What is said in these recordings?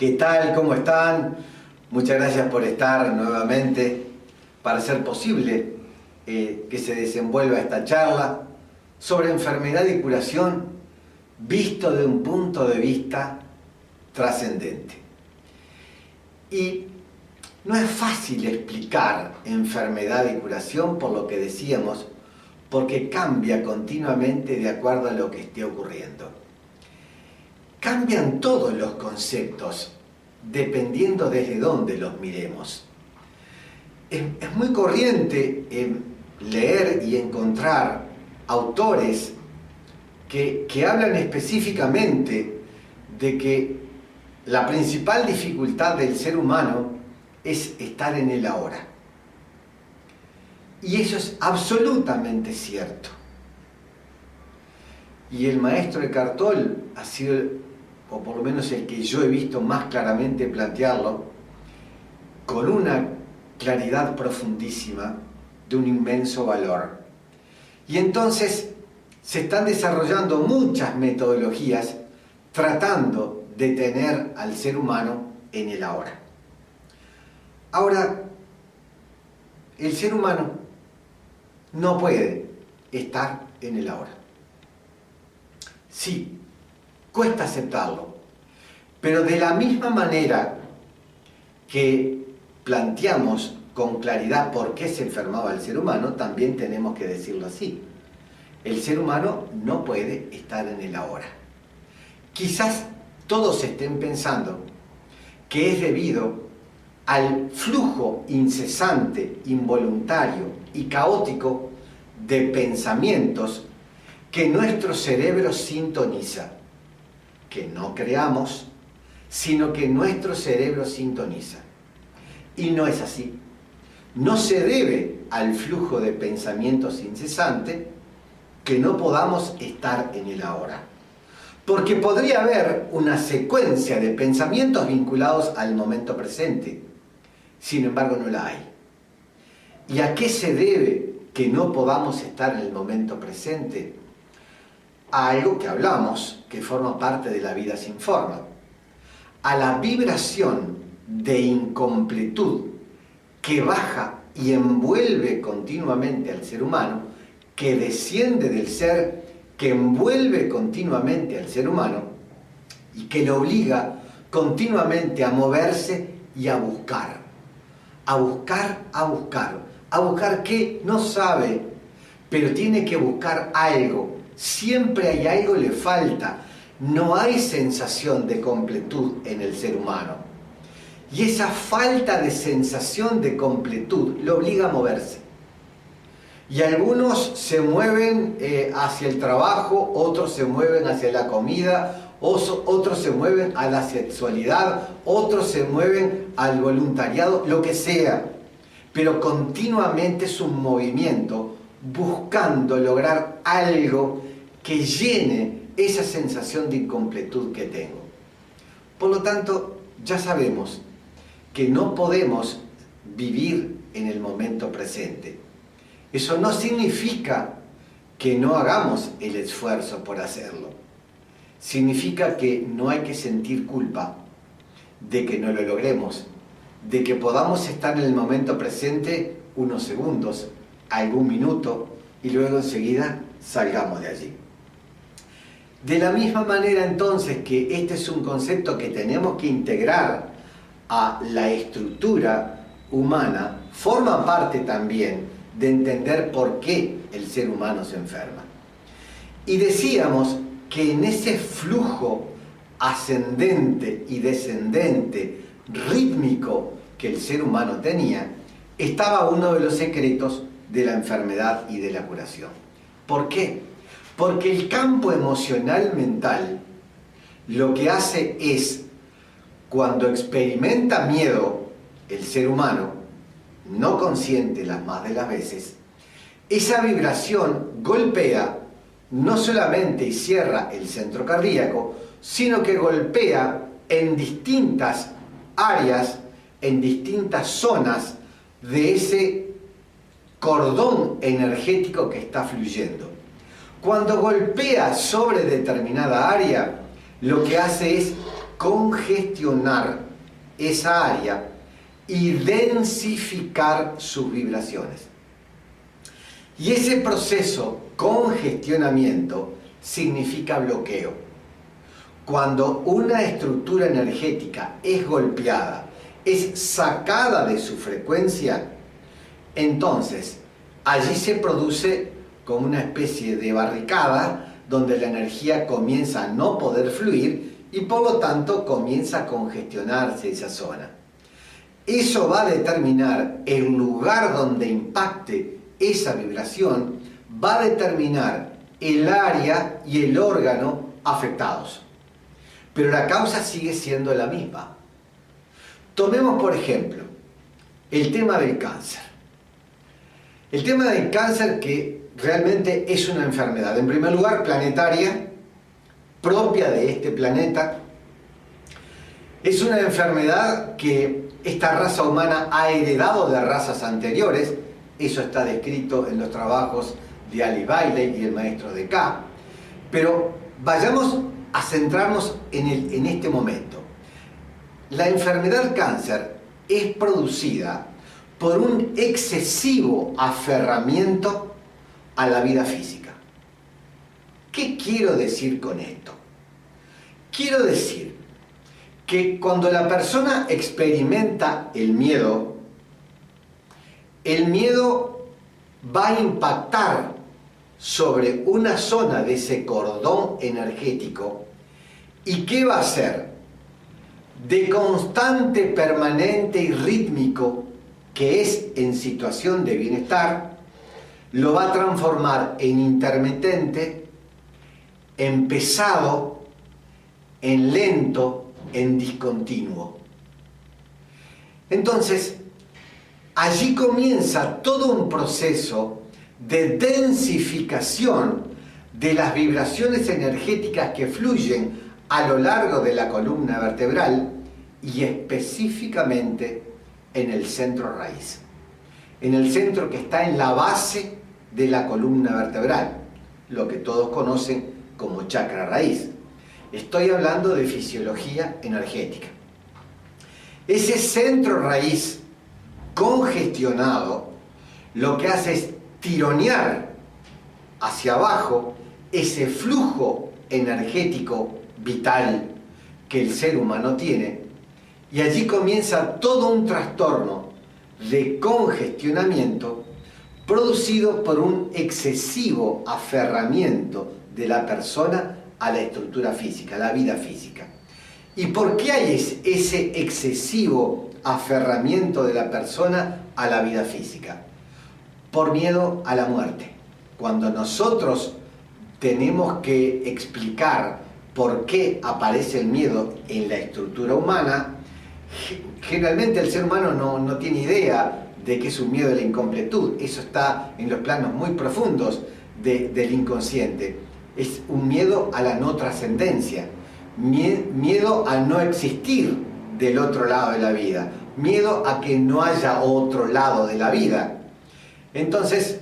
¿Qué tal? ¿Cómo están? Muchas gracias por estar nuevamente para hacer posible que se desenvuelva esta charla sobre enfermedad y curación visto de un punto de vista trascendente. Y no es fácil explicar enfermedad y curación por lo que decíamos, porque cambia continuamente de acuerdo a lo que esté ocurriendo. Cambian todos los conceptos dependiendo desde dónde los miremos. Es muy corriente leer y encontrar autores que hablan específicamente de que la principal dificultad del ser humano es estar en el ahora. Y eso es absolutamente cierto. Y el maestro Eckhart Tolle ha sido, o por lo menos el que yo he visto más claramente plantearlo, con una claridad profundísima de un inmenso valor. Y entonces se están desarrollando muchas metodologías tratando de tener al ser humano en el ahora. Ahora, el ser humano no puede estar en el ahora. Sí, cuesta aceptarlo, pero de la misma manera que planteamos con claridad por qué se enfermaba el ser humano, también tenemos que decirlo así. El ser humano no puede estar en el ahora. Quizás todos estén pensando que es debido al flujo incesante, involuntario y caótico de pensamientos que nuestro cerebro sintoniza. Que no creamos, sino que nuestro cerebro sintoniza. Y no es así. No se debe al flujo de pensamientos incesante que no podamos estar en el ahora. Porque podría haber una secuencia de pensamientos vinculados al momento presente. Sin embargo, no la hay. ¿Y a qué se debe que no podamos estar en el momento presente? A algo que hablamos, que forma parte de la vida sin forma. A la vibración de incompletud que baja y envuelve continuamente al ser humano, que desciende del ser, que envuelve continuamente al ser humano y que lo obliga continuamente a moverse y a buscar. A buscar, a buscar. A buscar qué no sabe, pero tiene que buscar algo. Siempre hay algo le falta. No hay sensación de completud en el ser humano. Y esa falta de sensación de completud lo obliga a moverse. Y algunos se mueven hacia el trabajo, otros se mueven hacia la comida, otros se mueven a la sexualidad, otros se mueven al voluntariado, lo que sea. Pero continuamente es un movimiento buscando lograr algo que llene esa sensación de incompletud que tengo. Por lo tanto, ya sabemos que no podemos vivir en el momento presente. Eso no significa que no hagamos el esfuerzo por hacerlo. Significa que no hay que sentir culpa de que no lo logremos, de que podamos estar en el momento presente unos segundos, algún minuto, y luego enseguida salgamos de allí. De la misma manera entonces que este es un concepto que tenemos que integrar a la estructura humana, forma parte también de entender por qué el ser humano se enferma. Y decíamos que en ese flujo ascendente y descendente, rítmico que el ser humano tenía, estaba uno de los secretos de la enfermedad y de la curación. ¿Por qué? Porque el campo emocional mental lo que hace es, cuando experimenta miedo el ser humano, no consciente las más de las veces, esa vibración golpea no solamente y cierra el centro cardíaco, sino que golpea en distintas áreas, en distintas zonas de ese cordón energético que está fluyendo. Cuando golpea sobre determinada área, lo que hace es congestionar esa área y densificar sus vibraciones. Y ese proceso, congestionamiento, significa bloqueo. Cuando una estructura energética es golpeada, es sacada de su frecuencia, entonces allí se produce como una especie de barricada donde la energía comienza a no poder fluir y por lo tanto comienza a congestionarse esa zona. Eso va a determinar el lugar donde impacte esa vibración, va a determinar el área y el órgano afectados. Pero la causa sigue siendo la misma. Tomemos por ejemplo el tema del cáncer. El tema del cáncer, que realmente es una enfermedad, en primer lugar planetaria, propia de este planeta. Es una enfermedad que esta raza humana ha heredado de razas anteriores. Eso está descrito en los trabajos de Alice Bailey y el maestro de K. Pero vayamos a centrarnos en este momento. La enfermedad del cáncer es producida por un excesivo aferramiento a la vida física. ¿Qué quiero decir con esto? Quiero decir que cuando la persona experimenta el miedo va a impactar sobre una zona de ese cordón energético. ¿Y qué va a hacer? De constante, permanente y rítmico, que es en situación de bienestar, lo va a transformar en intermitente, en pesado, en lento, en discontinuo. Entonces, allí comienza todo un proceso de densificación de las vibraciones energéticas que fluyen a lo largo de la columna vertebral y específicamente en el centro raíz, en el centro que está en la base de la columna vertebral, lo que todos conocen como chakra raíz. Estoy hablando de fisiología energética. Ese centro raíz congestionado lo que hace es tironear hacia abajo ese flujo energético vital que el ser humano tiene, y allí comienza todo un trastorno de congestionamiento producido por un excesivo aferramiento de la persona a la estructura física, a la vida física. ¿Y por qué hay ese excesivo aferramiento de la persona a la vida física? Por miedo a la muerte. Cuando nosotros tenemos que explicar por qué aparece el miedo en la estructura humana, generalmente el ser humano no tiene idea de que es un miedo a la incompletud. Eso está en los planos muy profundos del inconsciente. Es un miedo a la no trascendencia, miedo a no existir del otro lado de la vida, miedo a que no haya otro lado de la vida. Entonces,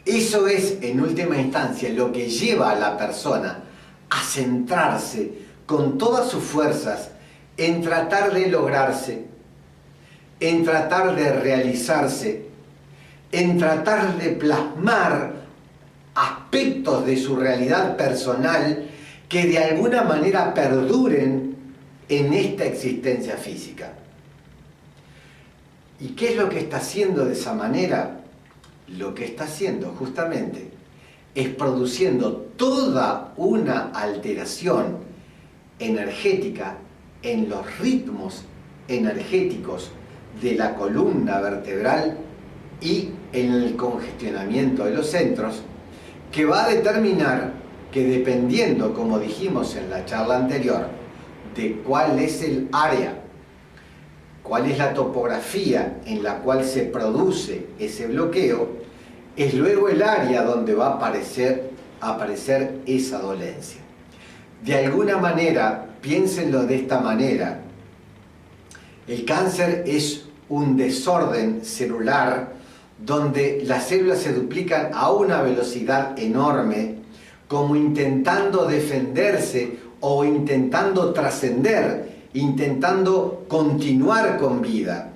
eso es en última instancia lo que lleva a la persona a centrarse con todas sus fuerzas en tratar de lograrse, en tratar de realizarse, en tratar de plasmar aspectos de su realidad personal que de alguna manera perduren en esta existencia física. ¿Y qué es lo que está haciendo de esa manera? Lo que está haciendo justamente es produciendo toda una alteración energética en los ritmos energéticos de la columna vertebral y en el congestionamiento de los centros, que va a determinar que, dependiendo, como dijimos en la charla anterior, de cuál es el área, cuál es la topografía en la cual se produce ese bloqueo, es luego el área donde va a aparecer esa dolencia. De alguna manera, piénsenlo de esta manera, el cáncer es un desorden celular donde las células se duplican a una velocidad enorme, como intentando defenderse o intentando trascender, intentando continuar con vida.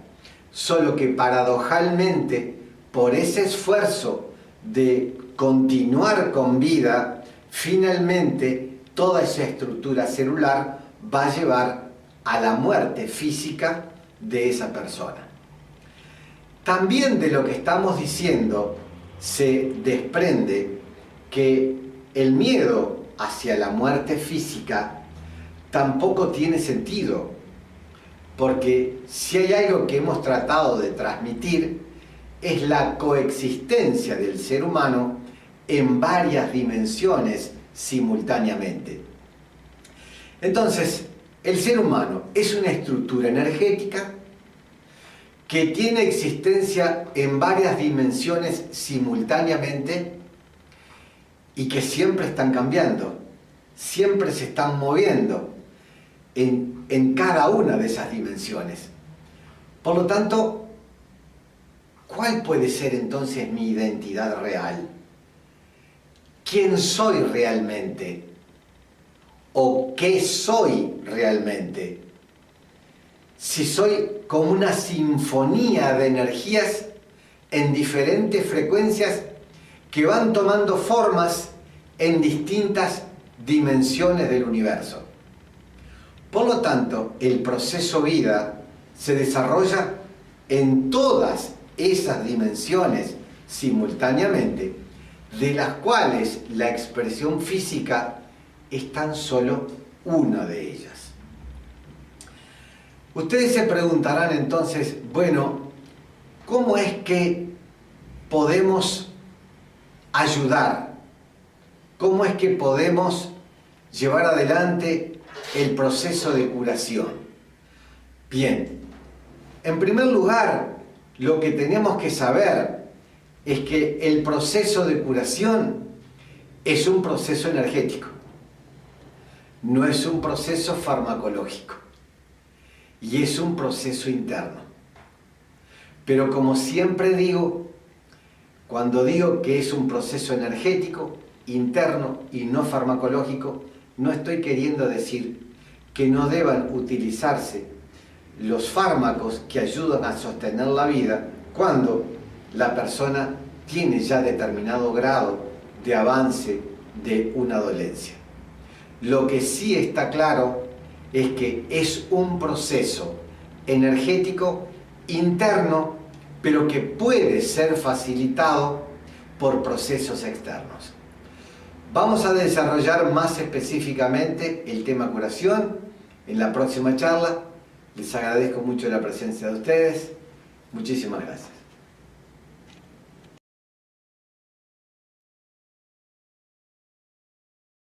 Solo que paradojalmente, por ese esfuerzo de continuar con vida, finalmente toda esa estructura celular va a llevar a la muerte física de esa persona. También de lo que estamos diciendo se desprende que el miedo hacia la muerte física tampoco tiene sentido, porque si hay algo que hemos tratado de transmitir es la coexistencia del ser humano en varias dimensiones simultáneamente. Entonces, el ser humano es una estructura energética que tiene existencia en varias dimensiones simultáneamente y que siempre están cambiando, siempre se están moviendo en cada una de esas dimensiones. Por lo tanto, ¿cuál puede ser entonces mi identidad real? ¿Quién soy realmente? ¿O qué soy realmente? Si soy como una sinfonía de energías en diferentes frecuencias que van tomando formas en distintas dimensiones del universo. Por lo tanto, el proceso vida se desarrolla en todas esas dimensiones simultáneamente, de las cuales la expresión física es tan solo una de ellas. Ustedes se preguntarán entonces, bueno, ¿cómo es que podemos ayudar? ¿Cómo es que podemos llevar adelante el proceso de curación? Bien, en primer lugar, lo que tenemos que saber es que el proceso de curación es un proceso energético, no es un proceso farmacológico. Y es un proceso interno. Pero como siempre digo, cuando digo que es un proceso energético, interno y no farmacológico, no estoy queriendo decir que no deban utilizarse los fármacos que ayudan a sostener la vida cuando la persona tiene ya determinado grado de avance de una dolencia. Lo que sí está claro es que es un proceso energético interno, pero que puede ser facilitado por procesos externos. Vamos a desarrollar más específicamente el tema curación en la próxima charla. Les agradezco mucho la presencia de ustedes. Muchísimas gracias.